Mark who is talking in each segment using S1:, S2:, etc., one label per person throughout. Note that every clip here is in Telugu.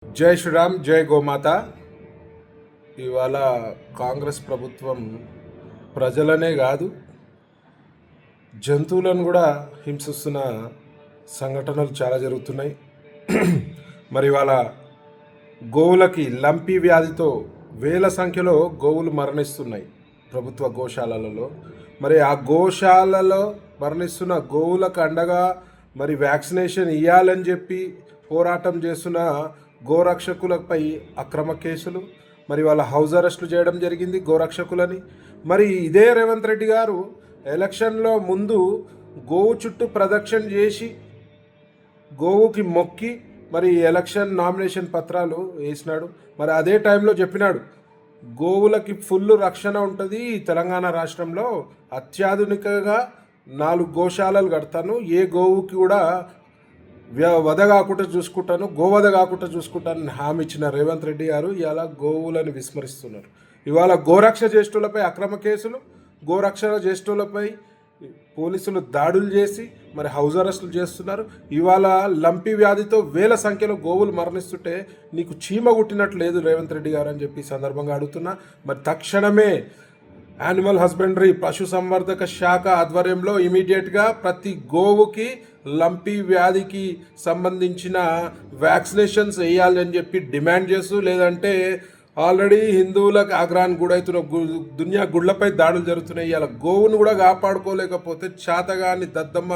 S1: జై శ్రీరామ్, జై గోమాత. ఇవాళ కాంగ్రెస్ ప్రభుత్వం ప్రజలనే కాదు జంతువులను కూడా హింసిస్తున్న సంఘటనలు చాలా జరుగుతున్నాయి. మరి ఇవాళ గోవులకి లంపి వ్యాధితో వేల సంఖ్యలో గోవులు మరణిస్తున్నాయి ప్రభుత్వ గోశాలలలో. మరి ఆ గోశాలలో మరణిస్తున్న గోవులకు అండగా మరి వ్యాక్సినేషన్ ఇవ్వాలని చెప్పి పోరాటం చేస్తున్న గోరక్షకులపై అక్రమ కేసులు, మరి వాళ్ళ హౌస్ అరెస్టులు చేయడం జరిగింది గోరక్షకులని. మరి ఇదే రేవంత్ రెడ్డి గారు ఎలక్షన్లో ముందు గోవు చుట్టూ ప్రదక్షిణ చేసి గోవుకి మొక్కి మరి ఎలక్షన్ నామినేషన్ పత్రాలు వేసినాడు. మరి అదే టైంలో చెప్పినాడు గోవులకి ఫుల్ రక్షణ ఉంటుంది, తెలంగాణ రాష్ట్రంలో అత్యాధునికంగా 4 గోశాలలు కడతాను, ఏ గోవుకి కూడా వధ కాకుండా చూసుకుంటాను, గోవధ కాకుండా చూసుకుంటానని హామీ ఇచ్చిన రేవంత్ రెడ్డి గారు ఇవాళ గోవులను విస్మరిస్తున్నారు. ఇవాళ గోరక్ష జ్యేష్ఠులపై అక్రమ కేసులు, గోరక్షణ జ్యేష్ఠులపై పోలీసులు దాడులు చేసి మరి హౌస్ అరెస్టులు చేస్తున్నారు. ఇవాళ లంపి వ్యాధితో వేల సంఖ్యలో గోవులు మరణిస్తుంటే నీకు చీమ గుట్టినట్లు లేదు రేవంత్ రెడ్డి గారు అని చెప్పి సందర్భంగా అడుగుతున్నా. మరి తక్షణమే యానిమల్ హస్బెండరీ పశు సంవర్ధక శాఖ ఆధ్వర్యంలో ఇమీడియట్గా ప్రతి గోవుకి లంపి వ్యాధికి సంబంధించిన వ్యాక్సినేషన్స్ వేయాలని చెప్పి డిమాండ్ చేస్తూ, లేదంటే ఆల్రెడీ హిందువులకు ఆగ్రహానికి గుడవుతున్న దునియా గుళ్ళపై దాడులు జరుగుతున్నాయి. ఇలా గోవును కూడా కాపాడుకోలేకపోతే చాతగాని దద్దమ్మ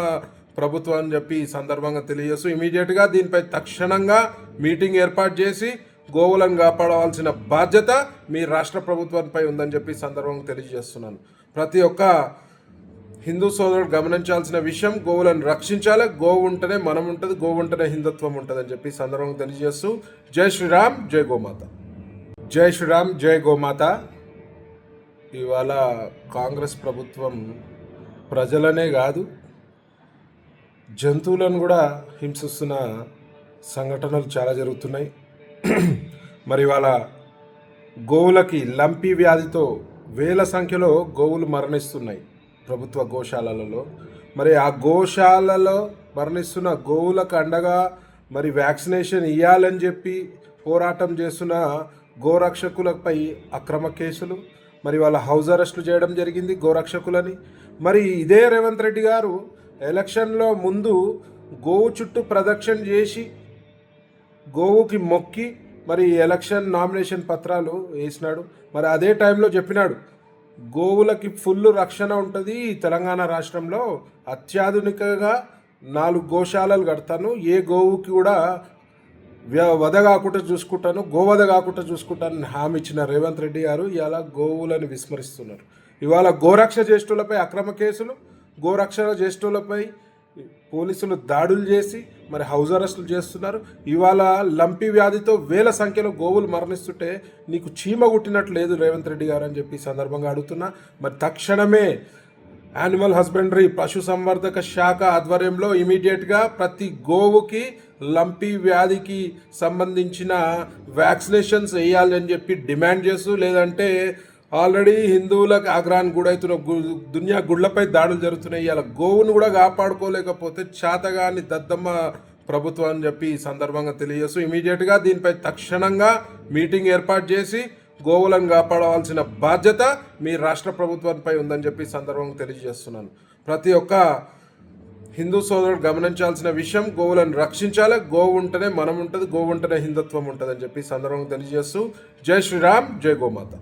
S1: ప్రభుత్వం అని చెప్పి ఈ సందర్భంగా తెలియజేస్తూ ఇమీడియట్గా దీనిపై తక్షణంగా మీటింగ్ ఏర్పాటు చేసి గోవులను కాపాడవలసిన బాధ్యత మీ రాష్ట్ర ప్రభుత్వంపై ఉందని చెప్పి సందర్భంగా తెలియజేస్తున్నాను. ప్రతి ఒక్క హిందూ సోదరుడు గమనించాల్సిన విషయం, గోవులను రక్షించాలి. గోవు ఉంటేనే మనం ఉంటుంది, గోవు ఉంటేనే హిందుత్వం ఉంటుంది అని చెప్పి సందర్భంగా తెలియజేస్తూ జై శ్రీరామ్, జై గోమాత. జై శ్రీరామ్, జై గోమాత. ఇవాళ కాంగ్రెస్ ప్రభుత్వం ప్రజలనే కాదు జంతువులను కూడా హింసిస్తున్న సంఘటనలు చాలా జరుగుతున్నాయి. మరి ఇవాళ గోవులకి లంపి వ్యాధితో వేల సంఖ్యలో గోవులు మరణిస్తున్నాయి ప్రభుత్వ గోశాలలలో. మరి ఆ గోశాలలో మరణిస్తున్న గోవులకు అండగా మరి వ్యాక్సినేషన్ ఇవ్వాలని చెప్పి పోరాటం చేస్తున్న గోరక్షకులపై అక్రమ కేసులు, మరి వాళ్ళ హౌస్ అరెస్టులు చేయడం జరిగింది గోరక్షకులని. మరి ఇదే రేవంత్ రెడ్డి గారు ఎలక్షన్లో ముందు గోవు చుట్టూ ప్రదక్షిణ చేసి గోవుకి మొక్కి మరి ఎలక్షన్ నామినేషన్ పత్రాలు వేసినాడు. మరి అదే టైంలో చెప్పినాడు గోవులకి ఫుల్ రక్షణ ఉంటుంది, తెలంగాణ రాష్ట్రంలో అత్యాధునికంగా 4 గోశాలలు కడతాను, ఏ గోవుకి కూడా వధ కాకుండా చూసుకుంటాను, గోవధ కాకుండా చూసుకుంటానని హామీ ఇచ్చిన రేవంత్ రెడ్డి గారు ఇవాళ గోవులను విస్మరిస్తున్నారు. ఇవాళ గోరక్ష జ్యేష్ఠులపై అక్రమ కేసులు, గోరక్షణ జ్యేష్ఠులపై పోలీసులు దాడులు చేసి మరి హౌస్ అరెస్టులు చేస్తున్నారు. ఇవాళ లంపి వ్యాధితో వేల సంఖ్యలో గోవులు మరణిస్తుంటే నీకు చీమ గుట్టినట్లు లేదు రేవంత్ రెడ్డి గారు అని చెప్పి సందర్భంగా అడుగుతున్నా. మరి తక్షణమే యానిమల్ హస్బెండరీ పశు సంవర్ధక శాఖ ఆధ్వర్యంలో ఇమీడియట్గా ప్రతి గోవుకి లంపి వ్యాధికి సంబంధించిన వ్యాక్సినేషన్స్ వేయాలని చెప్పి డిమాండ్ చేస్తూ, లేదంటే ఆల్రెడీ హిందువులకు ఆగ్రహానికి గుడవుతున్న దునియా గుళ్ళపై దాడులు జరుగుతున్నాయి. ఇలా గోవును కూడా కాపాడుకోలేకపోతే చాతగాని దద్దమ్మ ప్రభుత్వం అని చెప్పి ఈ సందర్భంగా తెలియజేస్తూ ఇమీడియట్గా దీనిపై తక్షణంగా మీటింగ్ ఏర్పాటు చేసి గోవులను కాపాడవలసిన బాధ్యత మీ రాష్ట్ర ప్రభుత్వంపై ఉందని చెప్పి సందర్భంగా తెలియజేస్తున్నాను. ప్రతి ఒక్క హిందూ సోదరుడు గమనించాల్సిన విషయం, గోవులను రక్షించాలి. గోవు ఉంటేనే మనం ఉంటుంది, గోవు ఉంటేనే హిందుత్వం ఉంటుంది అని చెప్పి సందర్భంగా తెలియజేస్తూ జై శ్రీరామ్, జై గోమాత.